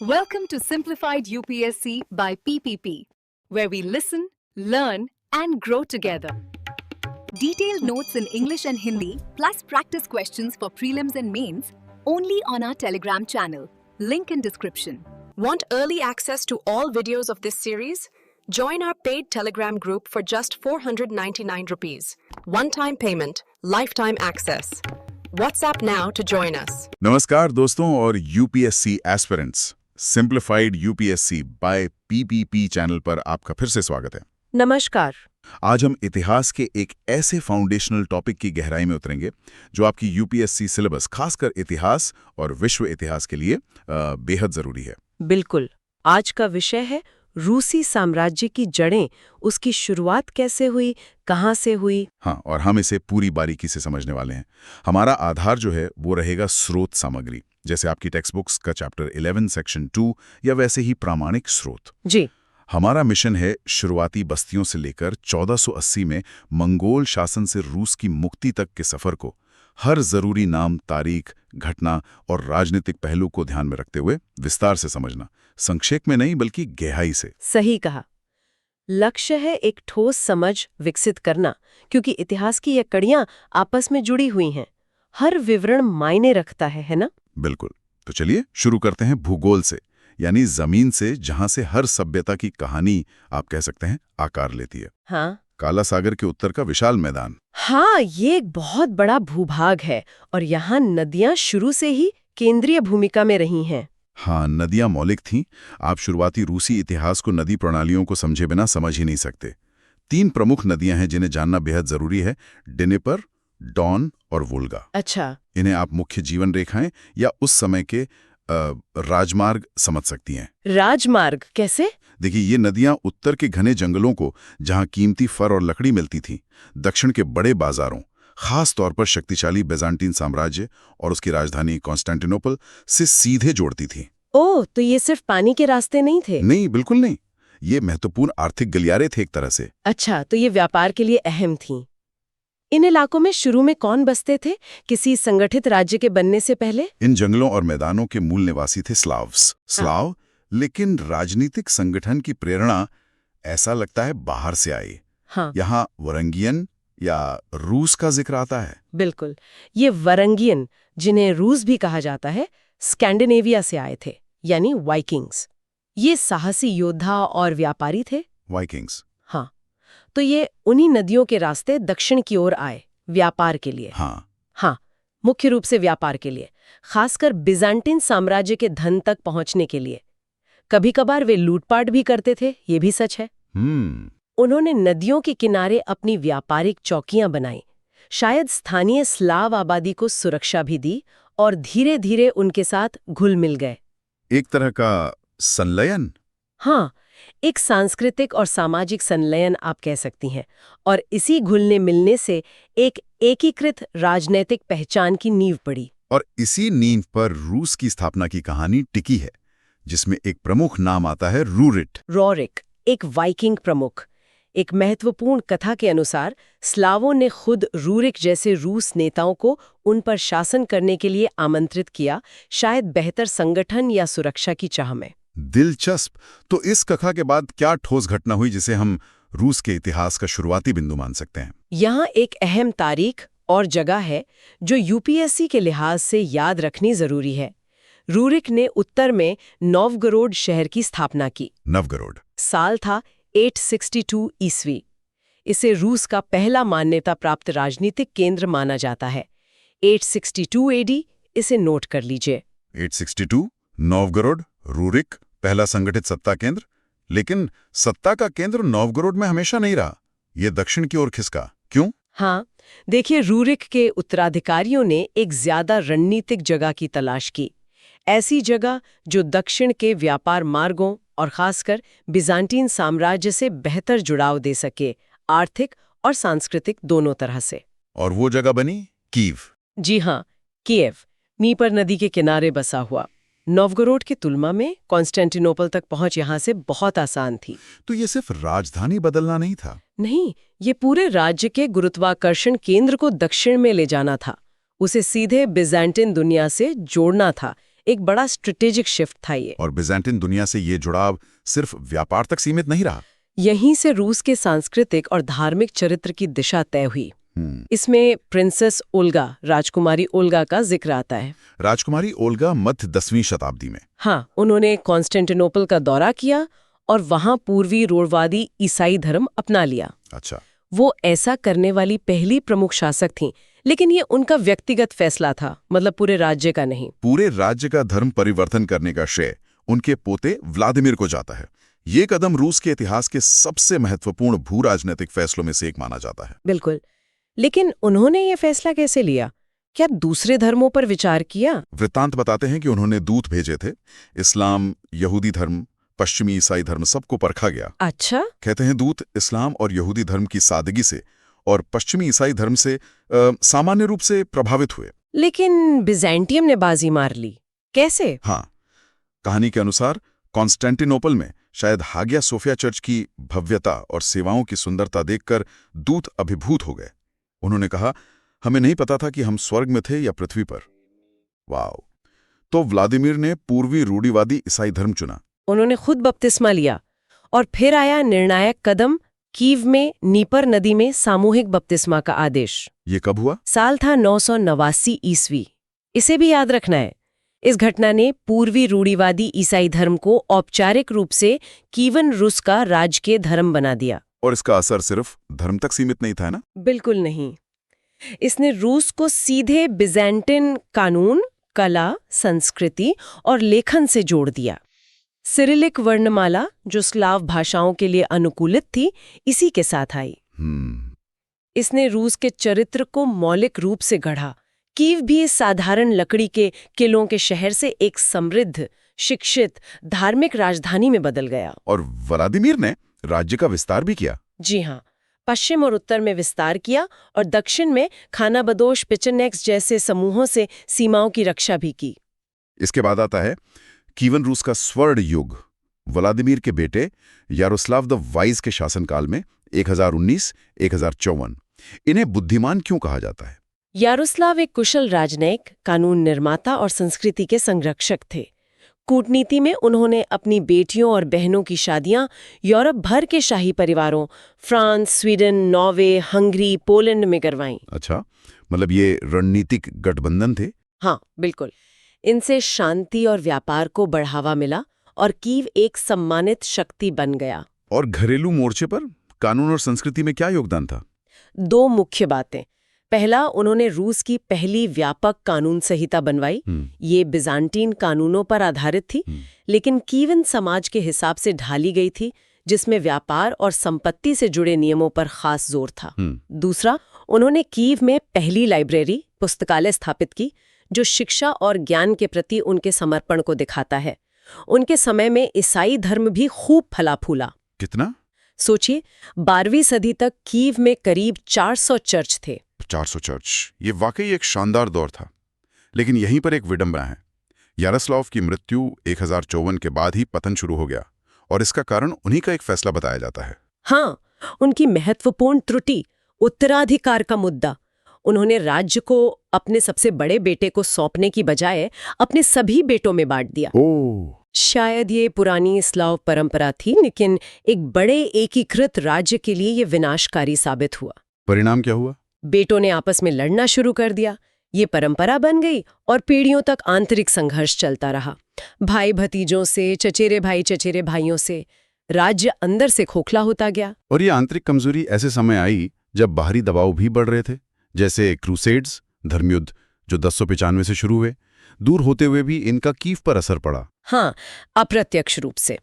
Welcome to Simplified UPSC by PPP, where we listen, learn, and grow together. Detailed notes in English and Hindi, plus practice questions for prelims and mains, only on our Telegram channel. Link in description. Want early access to all videos of this series? Join our paid Telegram group for just 499 rupees. One-time payment, lifetime access. WhatsApp now to join us. नमस्कार दोस्तों और UPSC aspirants simplified UPSC by PPP channel पर आपका फिर से स्वागत है। नमस्कार। आज हम इतिहास के एक ऐसे फाउंडेशनल टॉपिक की गहराई में उतरेंगे जो आपकी यूपीएससी सिलेबस खासकर इतिहास और विश्व इतिहास के लिए बेहद जरूरी है। बिल्कुल। आज का विषय है रूसी साम्राज्य की जड़ें, उसकी शुरुआत कैसे हुई, कहाँ से हुई। हाँ, और हम इसे पूरी बारीकी से समझने वाले हैं। हमारा आधार जो है वो रहेगा स्रोत सामग्री, जैसे आपकी टेक्स्ट बुक्स का चैप्टर 11 सेक्शन 2 या वैसे ही प्रामाणिक स्रोत। जी। हमारा मिशन है शुरुआती बस्तियों से लेकर 1480 में मंगोल शासन से रूस की मुक्ति तक के सफर को हर जरूरी नाम, तारीख, घटना और राजनीतिक पहलू को ध्यान में रखते हुए विस्तार से समझना, संक्षेप में नहीं बल्कि गहराई से। सही कहा। लक्ष्य है एक ठोस समझ विकसित करना, क्योंकि इतिहास की ये कड़ियां आपस में जुड़ी हुई हैं। हर विवरण मायने रखता है ना? बिल्कुल। तो चलिए शुरू करते हैं भूगोल से, यानी जमीन से, जहां से हर सभ्यता की कहानी आप कह सकते हैं आकार लेती है। हाँ। काला सागर के उत्तर का विशाल मैदान। हाँ, ये एक बहुत बड़ा भूभाग है और यहाँ नदियाँ शुरू से ही केंद्रीय भूमिका में रही हैं। हाँ, नदियां मौलिक थीं। आप शुरुआती रूसी इतिहास को नदी प्रणालियों को समझे बिना समझ ही नहीं सकते। 3 प्रमुख नदियां हैं जिन्हें जानना बेहद जरूरी है: डिनेपर, डॉन और वोल्गा। अच्छा। इन्हें आप मुख्य जीवन रेखाएं या उस समय के राजमार्ग समझ सकती हैं। राजमार्ग कैसे? देखिए, ये नदियां उत्तर के घने जंगलों को, जहां कीमती फर और लकड़ी मिलती थी, दक्षिण के बड़े बाजारों, खास तौर पर शक्तिशाली बेजांटीन साम्राज्य और उसकी राजधानी कॉन्स्टेंटिनोपल से सीधे जोड़ती थी। ओह, तो ये सिर्फ पानी के रास्ते नहीं थे? नहीं, बिल्कुल नहीं। ये महत्वपूर्ण आर्थिक गलियारे थे एक तरह से। अच्छा, तो ये व्यापार के लिए अहम थीं। इन इलाकों में शुरू में कौन बसते थे, किसी संगठित राज्य के बनने से पहले? इन जंगलों और मैदानों के मूल निवासी थे स्लाव। लेकिन राजनीतिक संगठन की प्रेरणा ऐसा लगता है बाहर से आई। हाँ। यहाँ वरंगियन या रूस का जिक्र आता है। बिल्कुल। ये वरंगियन, जिन्हें रूस भी कहा जाता है, स्कैंडिनेविया से आए थे, यानी वाइकिंग्स। ये साहसी योद्धा और व्यापारी थे। वाइकिंग्स। हाँ, तो ये उन्हीं नदियों के रास्ते दक्षिण की ओर आए, व्यापार के लिए। हाँ, मुख्य रूप से व्यापार के लिए, खासकर बिजांटीन साम्राज्य के धन तक पहुंचने के लिए। कभी कभार वे लूटपाट भी करते थे, ये भी सच है। उन्होंने नदियों के किनारे अपनी व्यापारिक चौकियां बनाई, शायद स्थानीय स्लाव आबादी को सुरक्षा भी दी और धीरे धीरे उनके साथ घुल मिल गए। एक तरह का संलयन। हाँ, एक सांस्कृतिक और सामाजिक संलयन आप कह सकती हैं। और इसी घुलने मिलने से एक एकीकृत राजनैतिक पहचान की नींव पड़ी। और इसी नींव पर रूस की स्थापना की कहानी टिकी है, जिसमें एक प्रमुख नाम आता है रोरिक, एक वाइकिंग प्रमुख। एक महत्वपूर्ण कथा के अनुसार स्लावों ने खुद रूरिक जैसे रूस नेताओं को उन पर शासन करने के लिए आमंत्रित किया, शायद बेहतर संगठन या सुरक्षा की चाह में। दिलचस्प। तो इस कथा के बाद क्या ठोस घटना हुई जिसे हम रूस के इतिहास का शुरुआती बिंदु मान सकते हैं? यहाँ एक अहम तारीख और जगह है जो यूपीएससी के लिहाज से याद रखनी जरूरी है। रूरिक ने उत्तर में नोवगोरोड शहर की स्थापना की। नवगोरोड। साल था 862 ईस्वी। इसे रूस का पहला मान्यता प्राप्त राजनीतिक केंद्र माना जाता है। 862 एडी, इसे नोट कर लीजिए। 862, नोवगोरोड, रूरिक, पहला संगठित सत्ता केंद्र। लेकिन सत्ता का केंद्र नोवगोरोड में हमेशा नहीं रहा, ये दक्षिण की ओर खिसका। क्यों? हाँ, देखिए, रूरिक के उत्तराधिकारियों ने एक ज्यादा रणनीतिक जगह की तलाश की, ऐसी जगह जो दक्षिण के व्यापार मार्गों और खासकर बिजांटीन साम्राज्य से बेहतर जुड़ाव दे सके, आर्थिक और सांस्कृतिक दोनों तरह से। और वो जगह बनी कीव। जी हाँ, कीव, नीपर नदी के किनारे बसा हुआ। नोवगोरोड की तुलना में कॉन्स्टेंटिनोपल तक पहुंच यहाँ से बहुत आसान थी। तो ये सिर्फ राजधानी बदलना नहीं था? नहीं, ये पूरे राज्य के गुरुत्वाकर्षण केंद्र को दक्षिण में ले जाना था। उसे सीधे बिजांटीन दुनिया से जोड़ना था, एक बड़ा स्ट्रेटेजिक शिफ्ट था ये। और बिज़ेंटाइन दुनिया से ये जुड़ाव सिर्फ व्यापार तक सीमित नहीं रहा। यहीं से रूस के सांस्कृतिक और धार्मिक चरित्र की दिशा तय हुई। इसमें प्रिंसेस ओल्गा, राजकुमारी ओल्गा का जिक्र आता है। राजकुमारी ओल्गा मध्य 10वीं शताब्दी में। हाँ, उन्होंने कॉन्स्टेंटिनोपल का दौरा किया और वहां पूर्वी रूढ़वादी ईसाई धर्म अपना लिया। अच्छा। वो ऐसा करने वाली पहली प्रमुख शासक थीं, लेकिन ये उनका व्यक्तिगत फैसला था, मतलब पूरे राज्य का नहीं। पूरे राज्य का धर्म परिवर्तन करने का श्रेय उनके पोते व्लादिमीर को जाता है। ये कदम रूस के इतिहास के सबसे महत्वपूर्ण भू राजनीतिक फैसलों में से एक माना जाता है। बिल्कुल। लेकिन उन्होंने ये फैसला कैसे लिया? क्या दूसरे धर्मों पर विचार किया? वृत्तांत बताते हैं कि उन्होंने दूत भेजे थे। इस्लाम, यहूदी धर्म, पश्चिमी ईसाई धर्म सबको परखा गया। अच्छा। कहते हैं दूत इस्लाम और यहूदी धर्म की सादगी से और पश्चिमी ईसाई धर्म से सामान्य रूप से प्रभावित हुए। लेकिन बिज़ेंटियम ने बाजी मार ली। कैसे? हाँ, कहानी के अनुसार कॉन्स्टेंटिनोपल में शायद हागिया सोफिया चर्च की भव्यता और सेवाओं की सुंदरता देखकर दूत अभिभूत हो गए। उन्होंने कहा, हमें नहीं पता था कि हम स्वर्ग में थे या पृथ्वी पर। वाओ! तो व्लादिमीर ने पूर्वी रूढ़िवादी ईसाई धर्म चुना। उन्होंने खुद बपतिस्मा लिया और फिर आया निर्णायक कदम, कीव में नीपर नदी में सामूहिक बपतिस्मा का आदेश। ये कब हुआ? साल था 989 ईस्वी। इसे भी याद रखना है। इस घटना ने पूर्वी रूढ़िवादी ईसाई धर्म को औपचारिक रूप से कीवन रूस का राजकीय धर्म बना दिया। और इसका असर सिर्फ धर्म तक सीमित नहीं था ना? बिल्कुल नहीं। इसने रूस को सीधे बिज़ेंटाइन कानून, कला, संस्कृति और लेखन से जोड़ दिया। सिरिलिक वर्णमाला, जो स्लाव भाषाओं के लिए अनुकूलित थी, इसी के साथ आई। इसने रूस के चरित्र को मौलिक रूप से गढ़ा। कीव भी इस साधारण लकड़ी के किलों के शहर से एक समृद्ध, शिक्षित, धार्मिक राजधानी में बदल गया। और व्लादिमीर ने राज्य का विस्तार भी किया। जी हाँ, पश्चिम और उत्तर में विस्तार किया और दक्षिण में खानाबदोश, पिचनेक्स जैसे समूहों से सीमाओं की रक्षा भी की। इसके बाद आता है कीवन रूस का स्वर्ण युग। व्लादिमीर के बेटे यारोस्लाव द वाइज के शासनकाल में 1019-1054। इन्हें बुद्धिमान क्यों कहा जाता है? यारोस्लाव एक कुशल राजनयिक, कानून निर्माता और संस्कृति के संरक्षक थे। कूटनीति में उन्होंने अपनी बेटियों और बहनों की शादियां यूरोप भर के शाही परिवारों, France, Sweden, Norway, Hungary, Poland में करवाईं। अच्छा, मतलब ये रणनीतिक गठबंधन थे? हाँ, बिल्कुल। इनसे शांति और व्यापार को बढ़ावा मिला और कीव एक सम्मानित शक्ति बन गया। और घरेलू मोर्चे पर कानून और संस्कृति में क्या योगदान था? दो मुख्य बातें। पहला, उन्होंने रूस की पहली व्यापक कानून संहिता बनवाई। ये बिज़ांटीन कानूनों पर आधारित थी, लेकिन कीवन समाज के हिसाब से ढाली गई थी, जिसमें व्यापार और संपत्ति से जुड़े नियमों पर खास जोर था। दूसरा, उन्होंने कीव में पहली लाइब्रेरी, पुस्तकालय स्थापित की, जो शिक्षा और ज्ञान के प्रति उनके समर्पण को दिखाता है। उनके समय में ईसाई धर्म भी खूब फला फूला। कितना? सोचिए, 12वीं सदी तक कीव में करीब 400 चर्च थे। 400 चर्च, ये वाकई एक शानदार दौर था। लेकिन यहीं पर एक विडंबना है। यारोस्लाव की मृत्यु 1054 के बाद ही पतन शुरू हो गया, और इसका कारण उन्हीं का एक फैसला बताया जाता है। हाँ, उनकी महत्वपूर्ण त्रुटि, उत्तराधिकार का मुद्दा। उन्होंने राज्य को अपने सबसे बड़े बेटे को सौंपने की बजाय अपने सभी बेटों में बांट दिया। शायद ये पुरानी स्लाव परंपरा थी, लेकिन एक बड़े एकीकृत राज्य के लिए ये विनाशकारी साबित हुआ। परिणाम क्या हुआ? बेटों ने आपस में लड़ना शुरू कर दिया। ये परंपरा बन गई और पीढ़ियों तक आंतरिक संघर्ष चलता रहा। भाई भतीजों से, चचेरे भाई चचेरे भाइयों से। राज्य अंदर से खोखला होता गया। और ये आंतरिक कमजोरी ऐसे समय आई जब बाहरी दबाव भी बढ़ रहे थे, जैसे क्रूसेड्स, धर्मयुद्ध, जो 1095 से शुरू हुए। दूर होते हुए भी इनका कीव पर असर पड़ा। हाँ, अप्रत्यक्ष रूप से।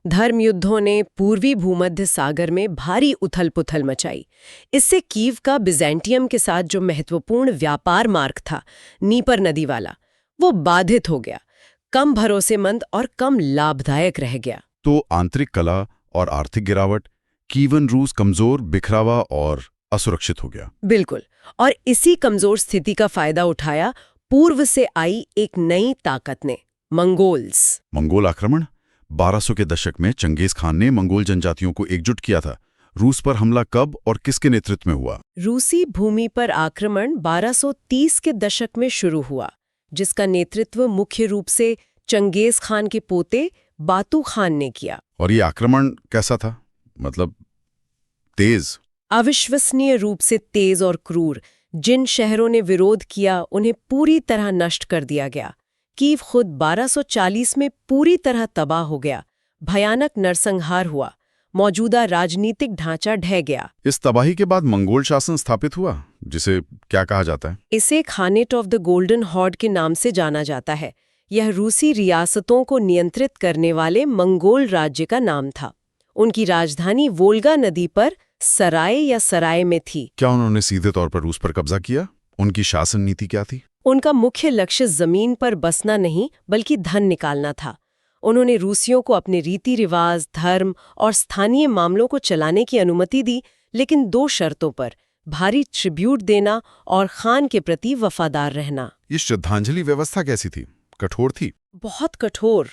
धर्मयुद्धों ने पूर्वी भूमध्य सागर में भारी उथल-पुथल मचाई। इससे कीव का बिज़ेंटियम के साथ जो महत्वपूर्ण व्यापार मार्ग था, नीपर नदी वाला, वो बाधित हो गया, कम भरोसेमंद और कम लाभदायक रह गया। तो आंतरिक कला और आर्थिक गिरावट, कीवन रूस कमजोर, बिखरावा और असुरक्षित हो गया। बिल्कुल। और इसी कमजोर स्थिति का फायदा उठाया पूर्व से आई एक नई ताकत ने, मंगोल्स। मंगोल आक्रमण 1200 के दशक में चंगेज खान ने मंगोल जनजातियों को एकजुट किया था। रूस पर हमला कब और किसके नेतृत्व में हुआ? रूसी भूमि पर आक्रमण 1230 के दशक में शुरू हुआ। जिसका नेतृत्व मुख्य रूप से चंगेज खान के पोते बातू खान ने किया। और ये आक्रमण कैसा था? मतलब तेज? अविश्वसनीय रूप से तेज और क्रूर। जिन शहरों ने विरोध किया उन्हें पूरी तरह नष्ट कर दिया गया। कीव खुद 1240 में पूरी तरह तबाह हो गया। भयानक नरसंहार हुआ। मौजूदा राजनीतिक ढांचा ढह गया। इस तबाही के बाद मंगोल शासन स्थापित हुआ, जिसे क्या कहा जाता है? इसे खानेट ऑफ द गोल्डन हॉर्ड के नाम से जाना जाता है। यह रूसी रियासतों को नियंत्रित करने वाले मंगोल राज्य का नाम था। उनकी राजधानी वोल्गा नदी पर सराय में थी। क्या उन्होंने सीधे तौर पर रूस पर कब्जा किया? उनकी शासन नीति क्या थी? उनका मुख्य लक्ष्य जमीन पर बसना नहीं बल्कि धन निकालना था। उन्होंने रूसियों को अपने रीति रिवाज, धर्म और स्थानीय मामलों को चलाने की अनुमति दी, लेकिन 2 शर्तों पर: भारी ट्रिब्यूट देना और खान के प्रति वफादार रहना। ये श्रद्धांजलि व्यवस्था कैसी थी? कठोर थी? बहुत कठोर।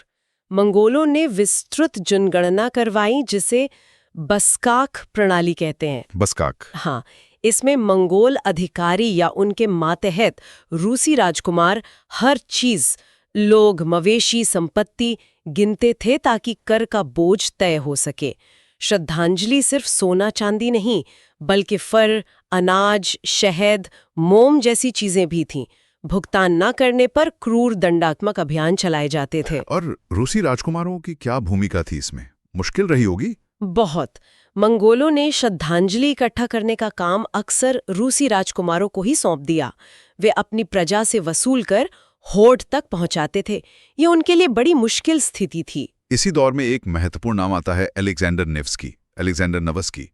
मंगोलों ने विस्तृत जनगणना करवाई, जिसे बस्काक प्रणाली कहते हैं। बस्काक? हाँ, इसमें मंगोल अधिकारी या उनके मातहत रूसी राजकुमार हर चीज, लोग, मवेशी, संपत्ति गिनते थे ताकि कर का बोझ तय हो सके। श्रद्धांजलि सिर्फ सोना चांदी नहीं, बल्कि फर, अनाज, शहद, मोम जैसी चीजें भी थीं। भुगतान न करने पर क्रूर दंडात्मक अभियान चलाए जाते थे। और रूसी राजकुमारों की क्या भूमिका थी इसमें? मुश्किल रही होगी? बहुत। मंगोलों ने श्रद्धांजलि इकट्ठा करने का काम अक्सर रूसी राजकुमारों को ही सौंप दिया। वे अपनी प्रजा से वसूल कर होड़ तक पहुंचाते थे। ये उनके लिए बड़ी मुश्किल स्थिति थी। इसी दौर में एक महत्वपूर्ण नाम आता है अलेक्जेंडर नेव्स्की,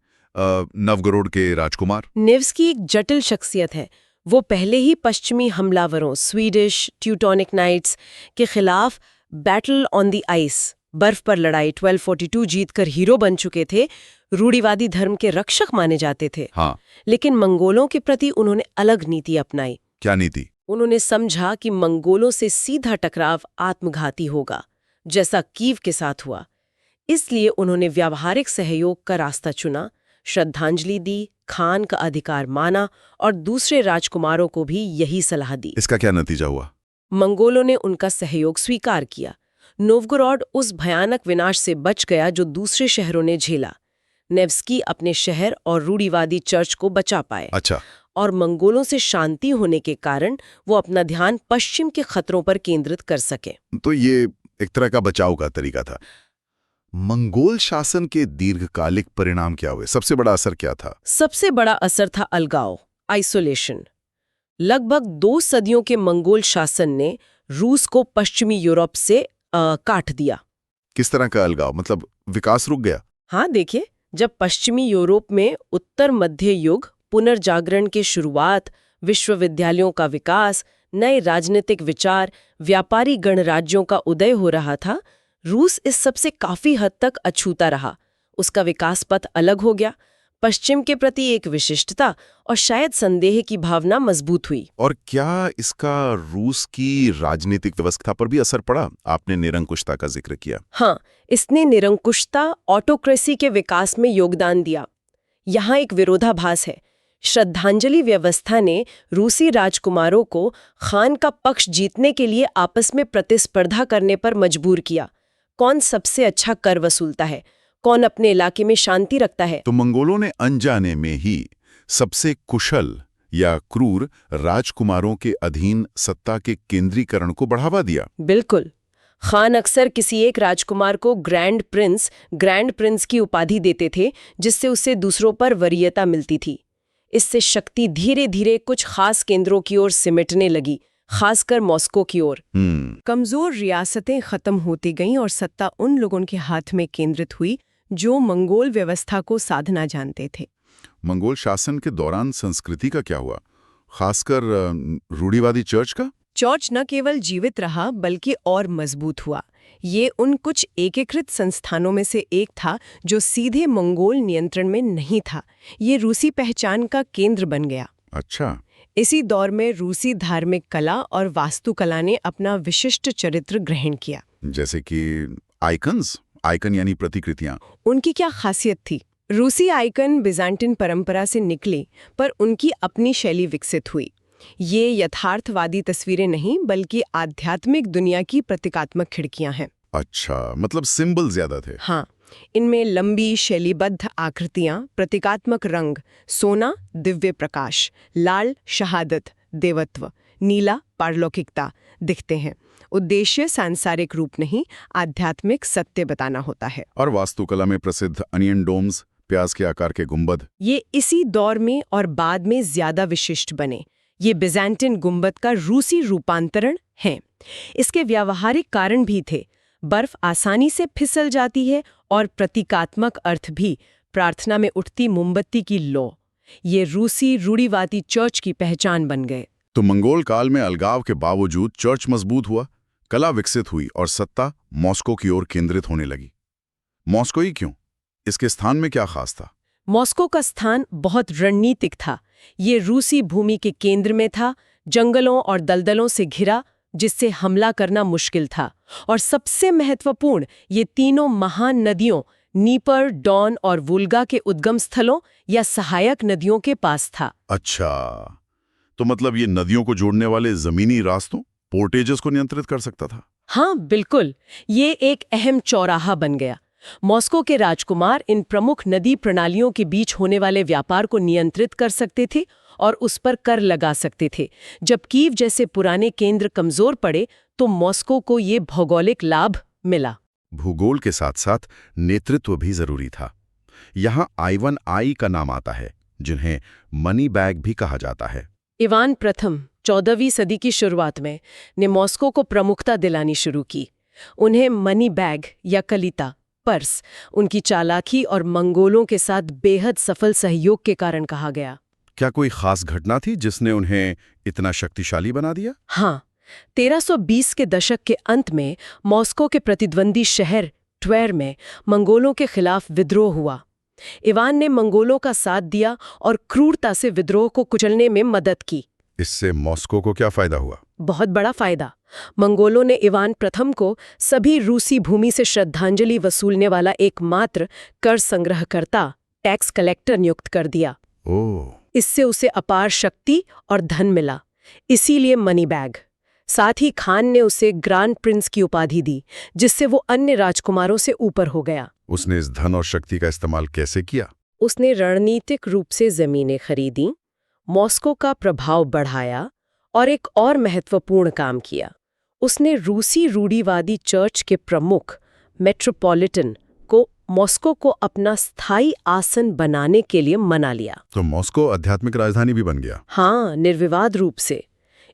नवगोरोड के राजकुमार। नेव्स्की एक जटिल शख्सियत है। वो पहले ही पश्चिमी हमलावरों स्वीडिश ट्यूटोनिक नाइट्स के खिलाफ बैटल ऑन द आइस, बर्फ पर लड़ाई 1242 जीतकर हीरो बन चुके थे। रूढ़िवादी धर्म के रक्षक माने जाते थे। हाँ। लेकिन मंगोलों के प्रति उन्होंने अलग नीति अपनाई। क्या नीति? उन्होंने समझा कि मंगोलों से सीधा टकराव आत्मघाती होगा, जैसा कीव के साथ हुआ। इसलिए उन्होंने व्यावहारिक सहयोग का रास्ता चुना, श्रद्धांजलि दी, खान का अधिकार माना और दूसरे राजकुमारों को भी यही सलाह दी। इसका क्या नतीजा हुआ? मंगोलों ने उनका सहयोग स्वीकार किया। नोवगोरोड उस भयानक विनाश से बच गया जो दूसरे शहरों ने झेला। नेव्स्की अपने शहर और रूढ़िवादी चर्च को बचा पाए। अच्छा। और मंगोलों से शांति होने के कारण वो अपना ध्यान पश्चिम के खतरों पर केंद्रित कर सके। तो ये एक तरह का बचाव का तरीका था। मंगोल शासन के दीर्घकालिक परिणाम क्या हुए? सबसे बड़ा असर क्या था? सबसे बड़ा असर था अलगाव, आइसोलेशन। लगभग 2 सदियों के मंगोल शासन ने रूस को पश्चिमी यूरोप से काट दिया। किस तरह का अलगाव? मतलब विकास रुक गया? हाँ, देखिए, जब पश्चिमी यूरोप में उत्तर मध्य युग, पुनर्जागरण की शुरुआत, विश्वविद्यालयों का विकास, नए राजनीतिक विचार, व्यापारी गणराज्यों का उदय हो रहा था, रूस इस सब से काफी हद तक अछूता रहा। उसका विकास पथ अलग हो गया। पश्चिम के प्रति एक विशिष्टता और शायद संदेह की भावना मजबूत हुई। और क्या इसका रूस की राजनीतिक व्यवस्था पर भी असर पड़ा? आपने निरंकुशता का जिक्र किया। हाँ, इसने निरंकुशता, ऑटोक्रेसी के विकास में योगदान दिया। यहाँ एक विरोधाभास है। श्रद्धांजलि व्यवस्था ने रूसी राजकुमारों को खान का पक्ष जीतने के लिए आपस में प्रतिस्पर्धा करने पर मजबूर किया। कौन सबसे अच्छा कर वसूलता है, कौन अपने इलाके में शांति रखता है। तो मंगोलों ने अनजाने में ही सबसे कुशल या क्रूर राजकुमारों के अधीन सत्ता के केंद्रीकरण को बढ़ावा दिया। बिल्कुल। खान अक्सर किसी एक राजकुमार को ग्रैंड प्रिंस की उपाधि देते थे, जिससे उसे दूसरों पर वरीयता मिलती थी। इससे शक्ति धीरे धीरे कुछ खास केंद्रों की ओर सिमटने लगी, खासकर मॉस्को की ओर। कमजोर रियासतें खत्म होती गईं और सत्ता उन लोगों के हाथ में केंद्रित हुई जो मंगोल व्यवस्था को साधना जानते थे। मंगोल शासन के दौरान संस्कृति का क्या हुआ, खासकर रूढ़िवादी चर्च का? चर्च न केवल जीवित रहा बल्कि और मजबूत हुआ। ये उन कुछ एकीकृत संस्थानों में से एक था जो सीधे मंगोल नियंत्रण में नहीं था। ये रूसी पहचान का केंद्र बन गया। अच्छा। इसी दौर में रूसी धार्मिक कला और वास्तुकला ने अपना विशिष्ट चरित्र ग्रहण किया। जैसे कि आइकन यानी प्रतिकृतियां। उनकी क्या खासियत थी? रूसी आइकन बिजांटिन परंपरा से निकले, पर उनकी अपनी शैली विकसित हुई। ये यथार्थवादी तस्वीरें नहीं बल्कि आध्यात्मिक दुनिया की प्रतीकात्मक खिड़कियां हैं। अच्छा, मतलब सिंबल ज्यादा थे। हाँ, इनमें लंबी शैलीबद्ध आकृतियां, प्रतीकात्मक रंग, सोना दिव्य प्रकाश, लाल शहादत देवत्व, नीला पारलौकिकता दिखते हैं। उद्देश्य सांसारिक रूप नहीं, आध्यात्मिक सत्य बताना होता है। और वास्तुकला में प्रसिद्ध अनियन डोम्स, प्याज के आकार के गुंबद, ये इसी दौर में और बाद में ज्यादा विशिष्ट बने। ये बिज़ेंटाइन गुंबद का रूसी रूपांतरण है। इसके व्यावहारिक कारण भी थे। बर्फ आसानी से फिसल जाती है और प्रतीकात्मक अर्थ भी, प्रार्थना में उठती मोमबत्ती की लौ। ये रूसी रूढ़िवादी चर्च की पहचान बन गए। तो मंगोल काल में अलगाव के बावजूद चर्च मजबूत हुआ, कला विकसित हुई और सत्ता मॉस्को की ओर केंद्रित होने लगी। मॉस्को ही क्यों? इसके स्थान में क्या खास था? मॉस्को का स्थान बहुत रणनीतिक था। ये रूसी भूमि के केंद्र में था, जंगलों और दलदलों से घिरा, जिससे हमला करना मुश्किल था। और सबसे महत्वपूर्ण, ये तीनों महान नदियों नीपर, डॉन और वोल्गा के उद्गम स्थलों या सहायक नदियों के पास था। अच्छा, तो मतलब ये नदियों को जोड़ने वाले जमीनी रास्तों, पोर्टेजेस को नियंत्रित कर सकता था। हाँ बिल्कुल, ये एक अहम चौराहा बन गया। मॉस्को के राजकुमार इन प्रमुख नदी प्रणालियों के बीच होने वाले व्यापार को नियंत्रित कर सकते थे और उस पर कर लगा सकते थे। जब कीव जैसे पुराने केंद्र कमजोर पड़े तो मॉस्को को ये भौगोलिक लाभ मिला। भूगोल के साथ साथ नेतृत्व भी जरूरी था। यहाँ आइवन आई का नाम आता है, जिन्हें मनी बैग भी कहा जाता है। इवान प्रथम 14वीं सदी की शुरुआत में ने मॉस्को को प्रमुखता दिलानी शुरू की। उन्हें मनी बैग या कलिता पर्स उनकी चालाकी और मंगोलों के साथ बेहद सफल सहयोग के कारण कहा गया। क्या कोई खास घटना थी जिसने उन्हें इतना शक्तिशाली बना दिया? हाँ, 1320 के दशक के अंत में मॉस्को के प्रतिद्वंदी शहर ट्वेर में मंगोलों के खिलाफ विद्रोह हुआ। इवान ने मंगोलों का साथ दिया और क्रूरता से विद्रोह को कुचलने में मदद की। इससे मॉस्को को क्या फायदा हुआ? बहुत बड़ा फायदा। मंगोलों ने इवान प्रथम को सभी रूसी भूमि से श्रद्धांजलि वसूलने वाला एकमात्र कर संग्रहकर्ता, टैक्स कलेक्टर नियुक्त कर दिया। ओह, इससे उसे अपार शक्ति और धन मिला, इसीलिए मनी बैग। साथ ही खान ने उसे ग्रांड प्रिंस की उपाधि दी, जिससे वो अन्य राजकुमारों से ऊपर हो गया। उसने इस धन और शक्ति का इस्तेमाल कैसे किया? उसने रणनीतिक रूप से जमीनें खरीदी, मॉस्को का प्रभाव बढ़ाया और एक और महत्वपूर्ण काम किया। उसने रूसी रूढ़िवादी चर्च के प्रमुख मेट्रोपॉलिटन को मॉस्को को अपना स्थायी आसन बनाने के लिए मना लिया। तो मॉस्को आध्यात्मिक राजधानी भी बन गया। हाँ, निर्विवाद रूप से।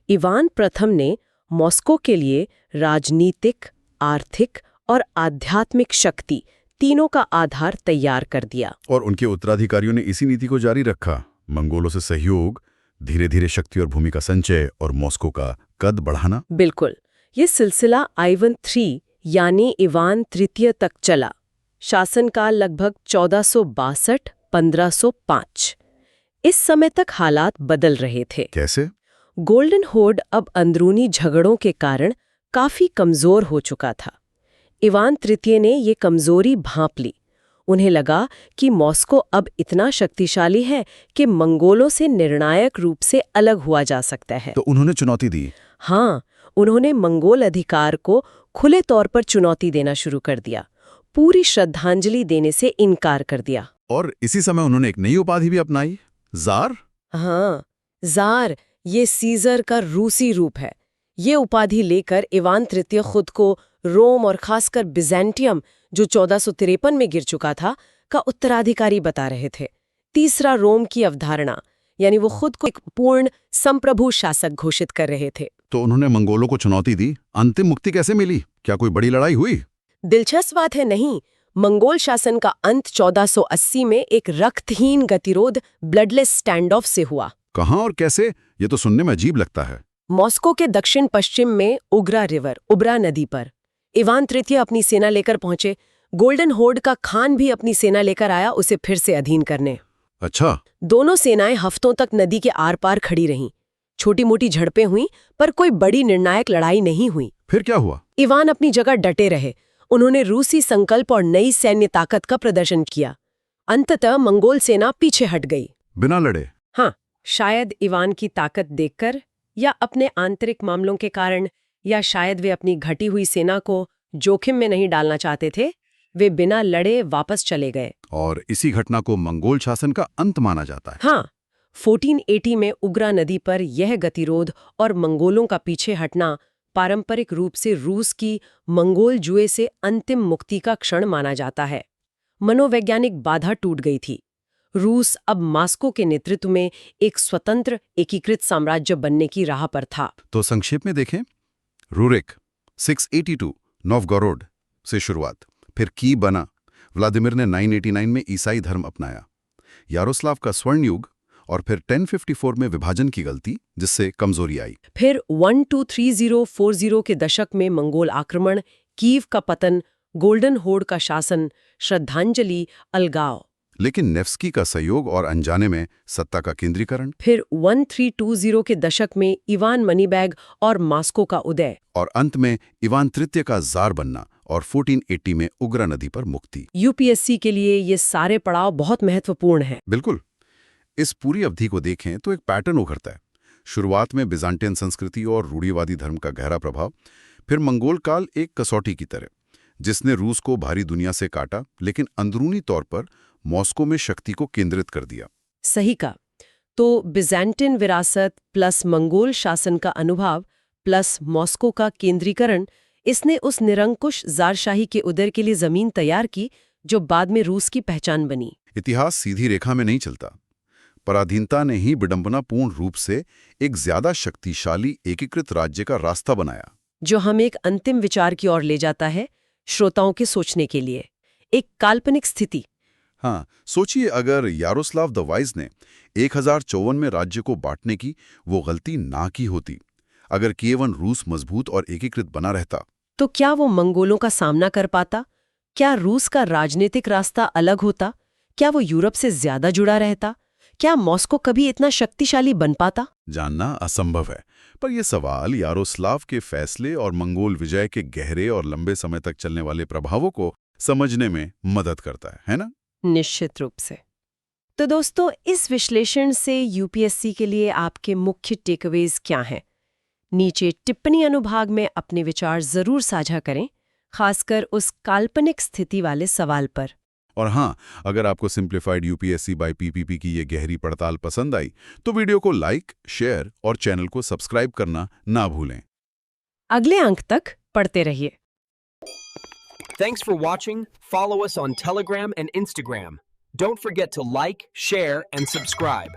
इवान प्रथम ने मॉस्को के लिए राजनीतिक, आर्थिक और आध्यात्मिक शक्ति तीनों का आधार तैयार कर दिया। और उनके उत्तराधिकारियों ने इसी नीति को जारी रखा। मंगोलों से सहयोग, धीरे धीरे शक्ति और भूमि का संचय और मॉस्को का कद बढ़ाना। बिल्कुल, ये सिलसिला आइवन III यानी इवान तृतीय तक चला। शासनकाल लगभग 1462-1505। इस समय तक हालात बदल रहे थे। कैसे? गोल्डन होर्ड अब अंदरूनी झगड़ों के कारण काफी कमजोर हो चुका था। इवान तृतीय ने ये कमजोरी भांप ली। उन्हें लगा कि मॉस्को अब इतना शक्तिशाली है कि मंगोलों से निर्णायक रूप से अलग हुआ जा सकता है। तो उन्होंने चुनौती दी। हाँ, उन्होंने मंगोल अधिकार को खुले तौर पर चुनौती देना शुरू कर दिया, पूरी श्रद्धांजलि देने से इनकार कर दिया। और इसी समय उन्होंने एक नई उपाधि भी अपनाई, जार। हाँ, जार, ये सीजर का रूसी रूप है। ये उपाधि लेकर इवान तृतीय खुद को रोम और खासकर बिजेंटियम, जो 1453 में गिर चुका था, का उत्तराधिकारी बता रहे थे। तीसरा रोम की अवधारणा, यानी वो खुद को एक पूर्ण संप्रभु शासक घोषित कर रहे थे। तो उन्होंने मंगोलों को चुनौती दी। अंतिम मुक्ति कैसे मिली? क्या कोई बड़ी लड़ाई हुई? दिलचस्प बात है, नहीं। मंगोल शासन का अंत 1480 में एक रक्तहीन गतिरोध, ब्लडलेस स्टैंड ऑफ से हुआ। कहाँ और कैसे? ये तो सुनने में अजीब लगता है। मॉस्को के दक्षिण पश्चिम में उग्रा रिवर, उब्रा नदी पर इवान तृतीय अपनी सेना लेकर पहुंचे। गोल्डन होर्ड का खान भी अपनी सेना लेकर आया उसे फिर से अधीन करने। अच्छा। दोनों सेनाएं हफ्तों तक नदी के आर पार खड़ी रहीं। छोटी मोटी झड़पें हुईं, पर कोई बड़ी निर्णायक लड़ाई नहीं हुई। फिर क्या हुआ? इवान अपनी जगह डटे रहे। उन्होंने रूसी संकल्प और नई सैन्य ताकत का प्रदर्शन किया। अंततः मंगोल सेना पीछे हट गई। बिना लड़े? हाँ, शायद इवान की ताकत देखकर, या अपने आंतरिक मामलों के कारण, या शायद वे अपनी घटी हुई सेना को जोखिम में नहीं डालना चाहते थे, वे बिना लड़े वापस चले गए। और इसी घटना को मंगोल शासन का अंत माना जाता है। हाँ, 1480 में उग्रा नदी पर यह गतिरोध और मंगोलों का पीछे हटना पारंपरिक रूप से रूस की मंगोल जुए से अंतिम मुक्ति का क्षण माना जाता है। मनोवैज्ञानिक बाधा टूट गई थी। रूस अब मास्को के नेतृत्व में एक स्वतंत्र एकीकृत साम्राज्य बनने की राह पर था। तो संक्षेप में देखें, रूरिक 682 नोवगोरोड से शुरुआत, फिर की बना, व्लादिमीर ने 989 में ईसाई धर्म अपनाया, यारोस्लाव का स्वर्ण युग, और फिर 1054 में विभाजन की गलती जिससे कमजोरी आई। फिर 1230-40 के दशक में मंगोल आक्रमण, कीव का पतन, गोल्डन होर्ड का शासन, श्रद्धांजलि, अलगाव। लेकिन नेव्स्की का सहयोग और अनजाने में सत्ता का केंद्रीकरण। फिर 1320 के दशक में इवान मनीबैग और मास्को का उदय। और अंत में इवान तृतीय का जार बनना और 1480 में उग्रा नदी पर मुक्ति। यूपीएससी के लिए ये सारे पड़ाव बहुत महत्वपूर्ण हैं। बिल्कुल। इस पूरी अवधि को देखें तो एक पैटर्न उभरता है। शुरुआत में बिजांटियन संस्कृति और रूढ़िवादी धर्म का गहरा प्रभाव, फिर मंगोल काल एक कसौटी की तरह जिसने रूस को भारी दुनिया से काटा, लेकिन अंदरूनी तौर पर मॉस्को में शक्ति को केंद्रित कर दिया। सही का। तो बिजांटियन विरासत प्लस मंगोल शासन का अनुभव प्लस मॉस्को का केंद्रीकरण, इसने उस निरंकुश ज़ारशाही के उदय के लिए जमीन तैयार की जो बाद में रूस की पहचान बनी। इतिहास सीधी रेखा में नहीं चलता। पराधीनता ने ही विडंबनापूर्ण रूप से एक ज्यादा शक्तिशाली एकीकृत राज्य का रास्ता बनाया, जो हम एक अंतिम विचार की ओर ले जाता है, श्रोताओं के सोचने के लिए। एक काल्पनिक स्थिति। हाँ, सोचिए अगर यारोस्लाव द वाइज ने 1054 में राज्य को बांटने की वो गलती ना की होती, अगर कीयवन रूस मजबूत और एकीकृत बना रहता, तो क्या वो मंगोलों का सामना कर पाता? क्या रूस का राजनीतिक रास्ता अलग होता? क्या वो यूरोप से ज्यादा जुड़ा रहता? क्या मॉस्को कभी इतना शक्तिशाली बन पाता? जानना असंभव है, पर यह सवाल यारोस्लाव के फैसले और मंगोल विजय के गहरे और लंबे समय तक चलने वाले प्रभावों को समझने में मदद करता है ना? निश्चित रूप से। तो दोस्तों, इस विश्लेषण से यूपीएससी के लिए आपके मुख्य टेकअवेज क्या हैं? नीचे टिप्पणी अनुभाग में अपने विचार जरूर साझा करें, खासकर उस काल्पनिक स्थिति वाले सवाल पर। और हाँ, अगर आपको सिंप्लीफाइड यूपीएससी बाय पीपीपी की ये गहरी पड़ताल पसंद आई तो वीडियो को लाइक, शेयर और चैनल को सब्सक्राइब करना ना भूलें। अगले अंक तक पढ़ते रहिए। Thanks for watching. Follow us on Telegram and Instagram. Don't forget to like, share, and subscribe.